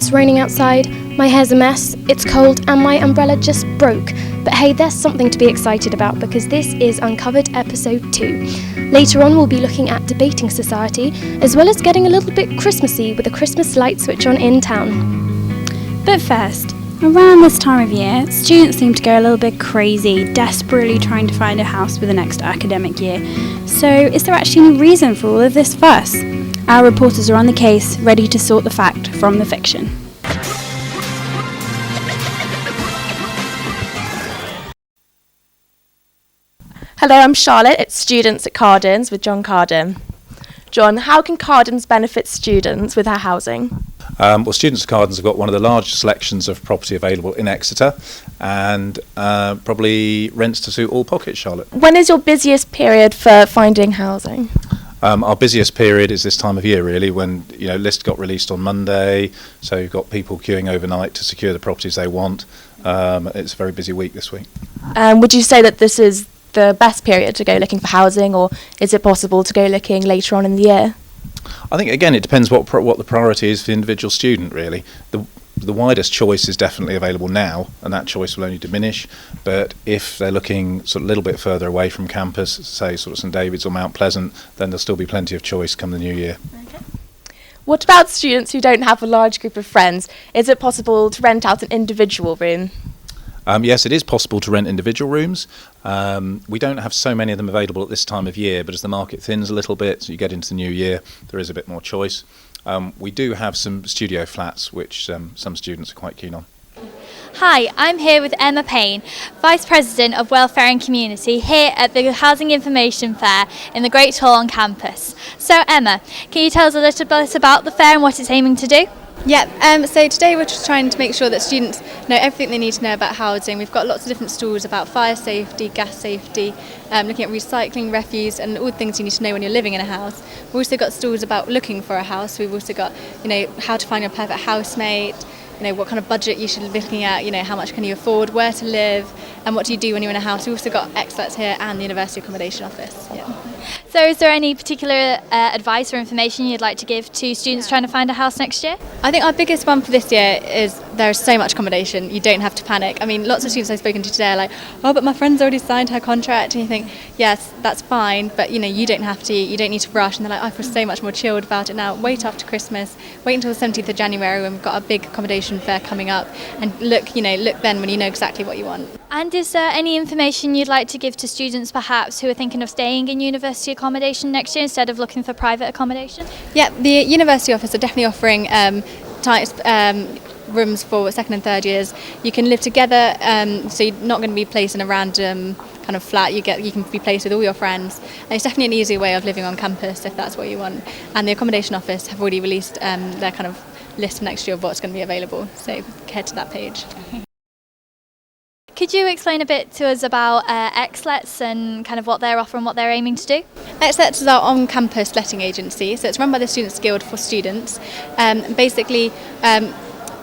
It's raining outside, my hair's a mess, it's cold, and my umbrella just broke. But hey, there's something to be excited about because this is Uncovered Episode 2. Later on, we'll be looking at debating society, as well as getting a little bit Christmassy with a Christmas light switch on in town. But first, around this time of year, students seem to go a little bit crazy, desperately trying to find a house for the next academic year. So, is there actually any reason for all of this fuss? Our reporters are on the case, ready to sort the fact from the fiction. Hello, I'm Charlotte. It's Students at Cardens with John Carden. John, how can Cardens benefit students with our housing? Well, Students at Cardens have got one of the largest selections of property available in Exeter and probably rents to suit all pockets, Charlotte. When is your busiest period for finding housing? Our busiest period is this time of year, really, when list got released on Monday, so you've got people queuing overnight to secure the properties they want. It's a very busy week this week. Would you say that this is the best period to go looking for housing, or is it possible to go looking later on in the year? I think, again, it depends what the priority is for the individual student, really. The widest choice is definitely available now, and that choice will only diminish. But if they're looking sort of a little bit further away from campus, say sort of St David's or Mount Pleasant, then there'll still be plenty of choice come the new year. Okay. What about students who don't have a large group of friends? Is it possible to rent out an individual room? Yes, it is possible to rent individual rooms. We don't have so many of them available at this time of year, but as the market thins a little bit, so you get into the new year, there is a bit more choice. We do have some studio flats, which some students are quite keen on. Hi, I'm here with Emma Payne, Vice President of Welfare and Community here at the Housing Information Fair in the Great Hall on campus. So Emma, can you tell us a little bit about the fair and what it's aiming to do? Yeah, so today we're just trying to make sure that students know everything they need to know about housing. We've got lots of different stalls about fire safety, gas safety, looking at recycling, refuse and all the things you need to know when you're living in a house. We've also got stalls about looking for a house. We've also got, how to find your perfect housemate, what kind of budget you should be looking at, how much can you afford, where to live, and what do you do when you're in a house. We've also got experts here and the University Accommodation Office. Yeah. So is there any particular advice or information you'd like to give to students trying to find a house next year? I think our biggest one for this year is there's so much accommodation, you don't have to panic. I mean, lots of students I've spoken to today are like, oh, but my friend's already signed her contract, and you think, yes, that's fine, but you don't have to, you don't need to rush, and they're like, I feel so much more chilled about it now. Wait after Christmas, wait until the 17th of January when we've got a big accommodation fair coming up, and look then when you know exactly what you want. And is there any information you'd like to give to students perhaps who are thinking of staying in university accommodation next year instead of looking for private accommodation? Yeah, the University Office are definitely offering rooms for second and third years. You can live together, so you're not going to be placed in a random kind of flat. You can be placed with all your friends, and it's definitely an easier way of living on campus if that's what you want. And the Accommodation Office have already released their kind of list for next year of what's going to be available, so head to that page. Could you explain a bit to us about Xlets and kind of what they're offering, what they're aiming to do? Xlets is our on-campus letting agency, so it's run by the Students Guild for students. Basically,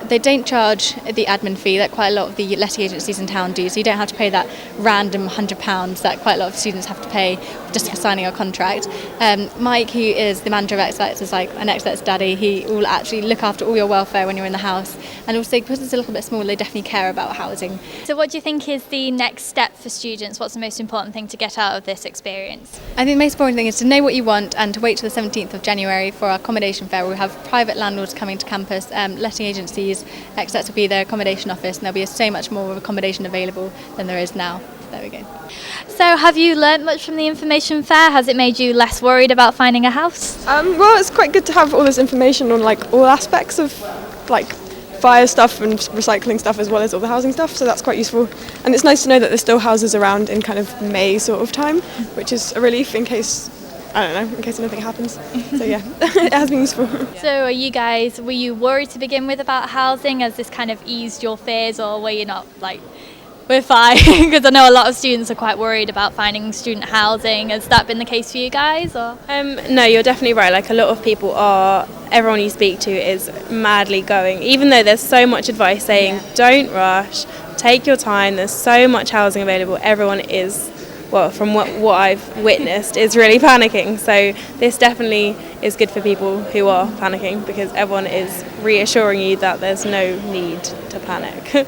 they don't charge the admin fee that quite a lot of the letting agencies in town do, so you don't have to pay that random £100 that quite a lot of students have to pay just for signing a contract. Mike, who is the manager of Xlets, is like an Xlets daddy. He will actually look after all your welfare when you're in the house, and also because it's a little bit smaller, they definitely care about housing. So what do you think is the next step for students? What's the most important thing to get out of this experience? I think the most important thing is to know what you want and to wait till the 17th of January for our accommodation fair. We'll have private landlords coming to campus, letting agencies. Exeter will be their accommodation office, and there'll be so much more of accommodation available than there is now. There we go. So have you learnt much from the information fair? Has it made you less worried about finding a house? Well, it's quite good to have all this information on all aspects of fire stuff and recycling stuff as well as all the housing stuff, so that's quite useful. And it's nice to know that there's still houses around in kind of May sort of time, which is a relief in case anything happens. So yeah, it has been useful. So were you worried to begin with about housing? Has this kind of eased your fears, or were you not we're fine? Because I know a lot of students are quite worried about finding student housing. Has that been the case for you guys? Or? No, you're definitely right. A lot of people everyone you speak to is madly going, even though there's so much advice saying don't rush, take your time, there's so much housing available. Everyone is well, from what I've witnessed, is really panicking. So this definitely is good for people who are panicking, because everyone is reassuring you that there's no need to panic.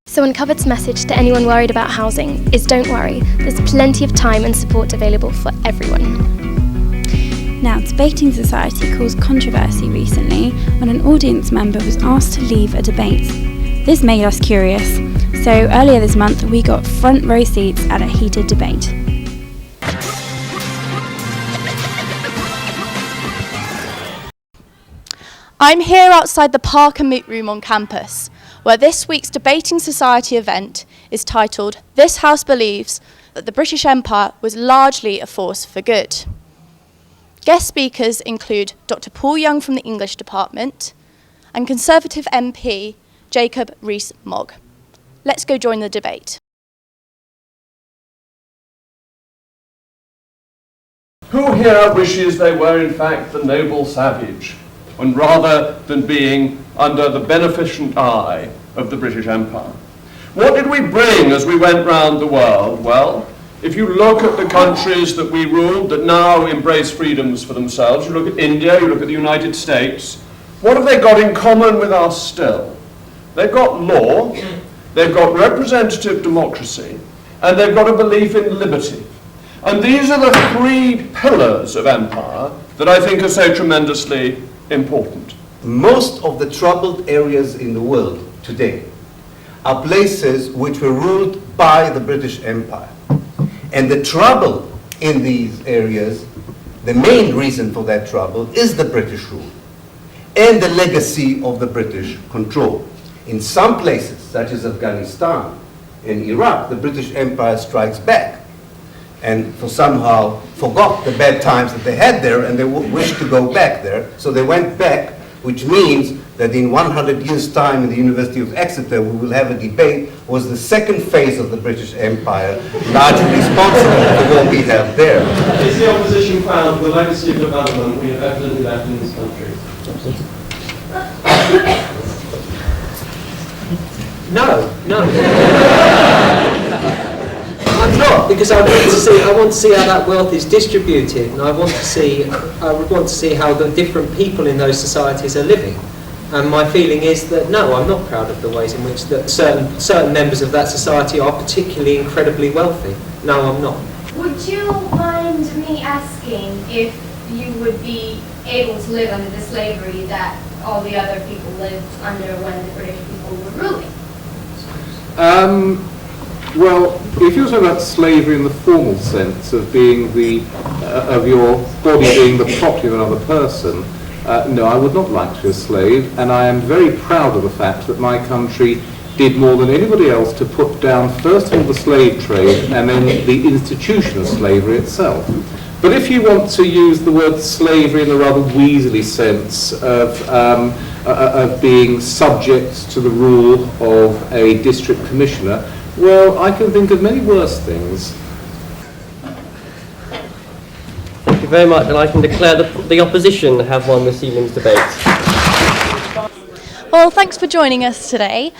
So Uncovered's message to anyone worried about housing is don't worry, there's plenty of time and support available for everyone. Now, Debating Society caused controversy recently when an audience member was asked to leave a debate. This made us curious, so earlier this month we got front row seats at a heated debate. I'm here outside the Parker Moot Room on campus, where this week's Debating Society event is titled "This House Believes that the British Empire was largely a force for good." Guest speakers include Dr. Paul Young from the English department and Conservative MP Jacob Rees-Mogg. Let's go join the debate. Who here wishes they were in fact the noble savage, when rather than being under the beneficent eye of the British Empire? What did we bring as we went round the world? Well, if you look at the countries that we ruled that now embrace freedoms for themselves, you look at India, you look at the United States, what have they got in common with us still? They've got law, they've got representative democracy, and they've got a belief in liberty. And these are the three pillars of empire that I think are so tremendously important. Most of the troubled areas in the world today are places which were ruled by the British Empire. And the trouble in these areas, the main reason for that trouble is the British rule and the legacy of the British control. In some places, such as Afghanistan and Iraq, the British Empire strikes back and somehow forgot the bad times that they had there, and they wished to go back there. So they went back, which means that in 100 years' time in the University of Exeter, we will have a debate, was the second phase of the British Empire largely responsible for what we have there. Is the opposition proud of the legacy of development we have evidently left in this country? No. I'm not, because I want to see how that wealth is distributed, and I would want to see how the different people in those societies are living. And my feeling is that no, I'm not proud of the ways in which that certain members of that society are particularly incredibly wealthy. No, I'm not. Would you mind me asking if you would be able to live under the slavery that all the other people lived under when the British people were ruling? Well, if you're talking about slavery in the formal sense of being of your body being the property of another person, no, I would not like to be a slave, and I am very proud of the fact that my country did more than anybody else to put down first of all the slave trade and then the institution of slavery itself. But if you want to use the word slavery in a rather weaselly sense of being subject to the rule of a district commissioner, well, I can think of many worse things. Thank you very much, and I can declare the opposition have won this evening's debate. Well, thanks for joining us today.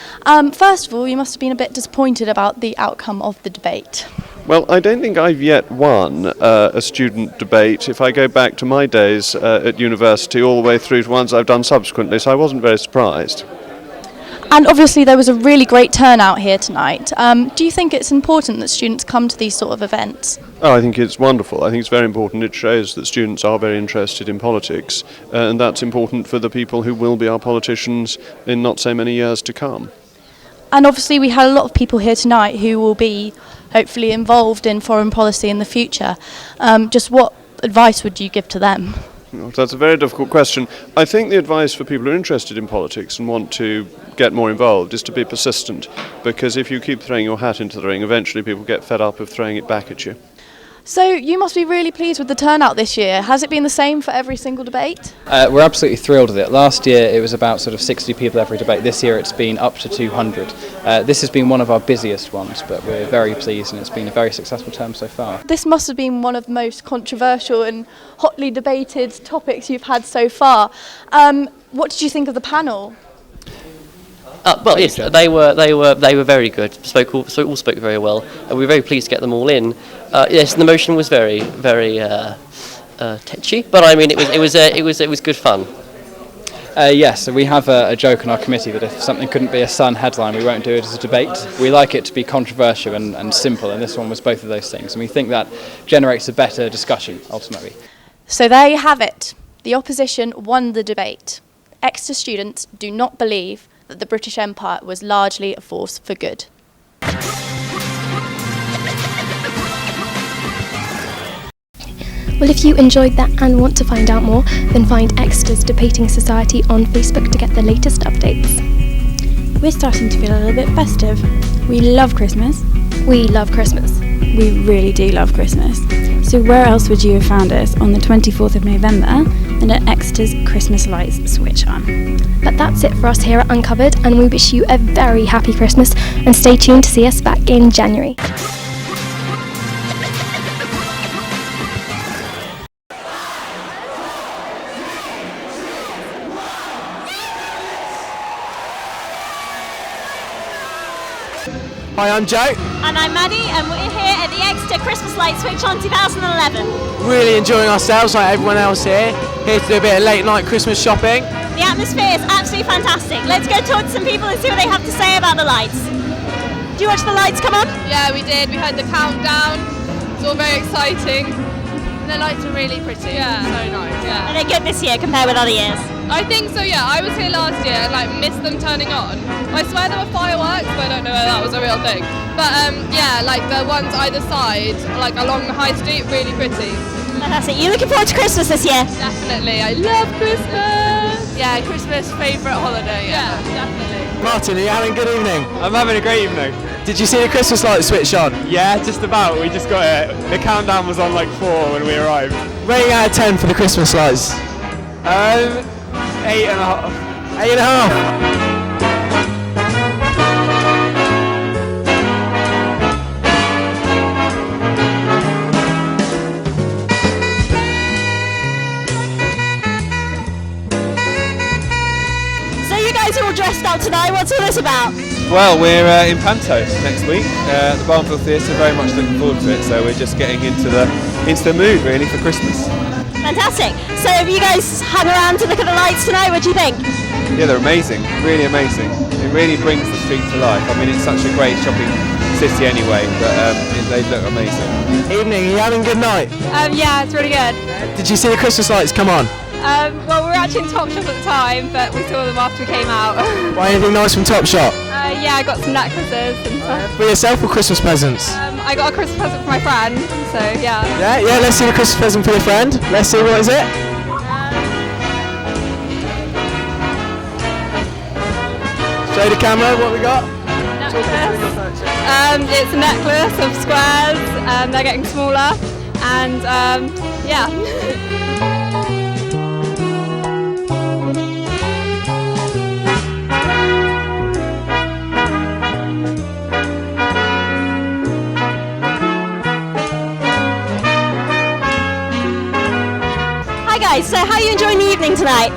First of all, you must have been a bit disappointed about the outcome of the debate. Well, I don't think I've yet won a student debate. If I go back to my days at university all the way through to ones I've done subsequently, so I wasn't very surprised. And obviously there was a really great turnout here tonight. Do you think it's important that students come to these sort of events? Oh, I think it's wonderful. I think it's very important. It shows that students are very interested in politics, and that's important for the people who will be our politicians in not so many years to come. And obviously we had a lot of people here tonight who will be hopefully involved in foreign policy in the future. Just what advice would you give to them? That's a very difficult question. I think the advice for people who are interested in politics and want to get more involved is to be persistent, because if you keep throwing your hat into the ring, eventually people get fed up of throwing it back at you. So you must be really pleased with the turnout this year. Has it been the same for every single debate? We're absolutely thrilled with it. Last year it was about sort of 60 people every debate. This year it's been up to 200. This has been one of our busiest ones, but we're very pleased, and it's been a very successful term so far. This must have been one of the most controversial and hotly debated topics you've had so far. What did you think of the panel? Well, yes, they were very good. All spoke very well, and we were very pleased to get them all in. Yes, the motion was very tetchy, but I mean it was good fun. Yes, so we have a joke in our committee that if something couldn't be a Sun headline, we won't do it as a debate. We like it to be controversial and simple, and this one was both of those things, and we think that generates a better discussion ultimately. So there you have it. The opposition won the debate. Exeter students do not believe that the British Empire was largely a force for good. Well, if you enjoyed that and want to find out more, then find Exeter's Debating Society on Facebook to get the latest updates. We're starting to feel a little bit festive. We love Christmas. We love Christmas. We really do love Christmas. So where else would you have found us on the 24th of November than at Exeter's Christmas lights switch on? But that's it for us here at Uncovered, and we wish you a very happy Christmas, and stay tuned to see us back in January. Hi, I'm Joe. And I'm Maddie, and we're here at the Exeter Christmas Light Switch on 2011. Really enjoying ourselves like everyone else here. Here to do a bit of late night Christmas shopping. The atmosphere is absolutely fantastic. Let's go talk to some people and see what they have to say about the lights. Do you watch the lights come on? Yeah, we did. We heard the countdown. It's all very exciting. And the lights are really pretty. Yeah. So nice. Yeah. Are they good this year compared with other years? I think so, yeah. I was here last year and missed them turning on. I swear there were fireworks, but I don't know whether that was a real thing. But yeah, the ones either side, along the high street, really pretty. Fantastic. You looking forward to Christmas this year? Definitely. I love Christmas. Yeah, Christmas favourite holiday. Yeah, definitely. Martin, are you having a good evening? I'm having a great evening. Did you see the Christmas light switch on? Yeah, just about. We just got it. The countdown was on 4 when we arrived. Rating out of 10 for the Christmas lights? 8.5. 8.5. All dressed up tonight. What's all this about? Well, we're in Panto next week at the Barnfield Theatre. Very much looking forward to it. So we're just getting into the mood really for Christmas. Fantastic. So have you guys hung around to look at the lights tonight? What do you think? Yeah, they're amazing. Really amazing. It really brings the street to life. I mean, it's such a great shopping city anyway, but they look amazing. Evening. Are you having a good night? Yeah, it's really good. Did you see the Christmas lights come on? Well, we were actually in Topshop at the time, but we saw them after we came out. Buy anything nice from Topshop? Yeah, I got some necklaces and stuff. For yourself or Christmas presents? I got a Christmas present for my friend, so yeah. Yeah, let's see the Christmas present for your friend. Let's see, what is it? Show the camera, what we got? Necklace. It's a necklace of squares, they're getting smaller, and yeah. Hi guys, so how are you enjoying the evening tonight?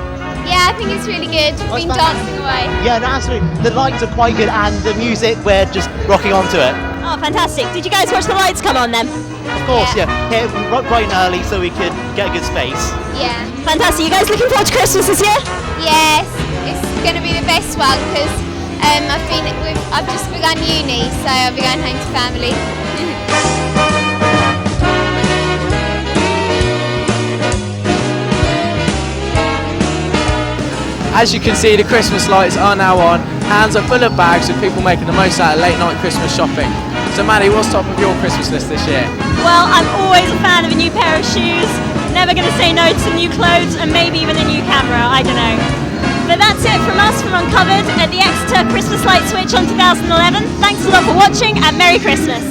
Yeah, I think it's really good. We've been dancing away. Yeah, no, absolutely. The lights are quite good, and the music, we're just rocking onto it. Oh, fantastic. Did you guys watch the lights come on then? Of course, yeah. Here, bright and early so we could get a good space. Yeah. Fantastic. You guys looking forward to Christmas this year? Yes, it's going to be the best one because I've just begun uni, so I'll be going home to family. As you can see, the Christmas lights are now on. Hands are full of bags with people making the most out of late night Christmas shopping. So Maddie, what's top of your Christmas list this year? Well, I'm always a fan of a new pair of shoes, never going to say no to new clothes, and maybe even a new camera, I don't know. But that's it from us from Uncovered at the Exeter Christmas Light Switch on 2011. Thanks a lot for watching and Merry Christmas.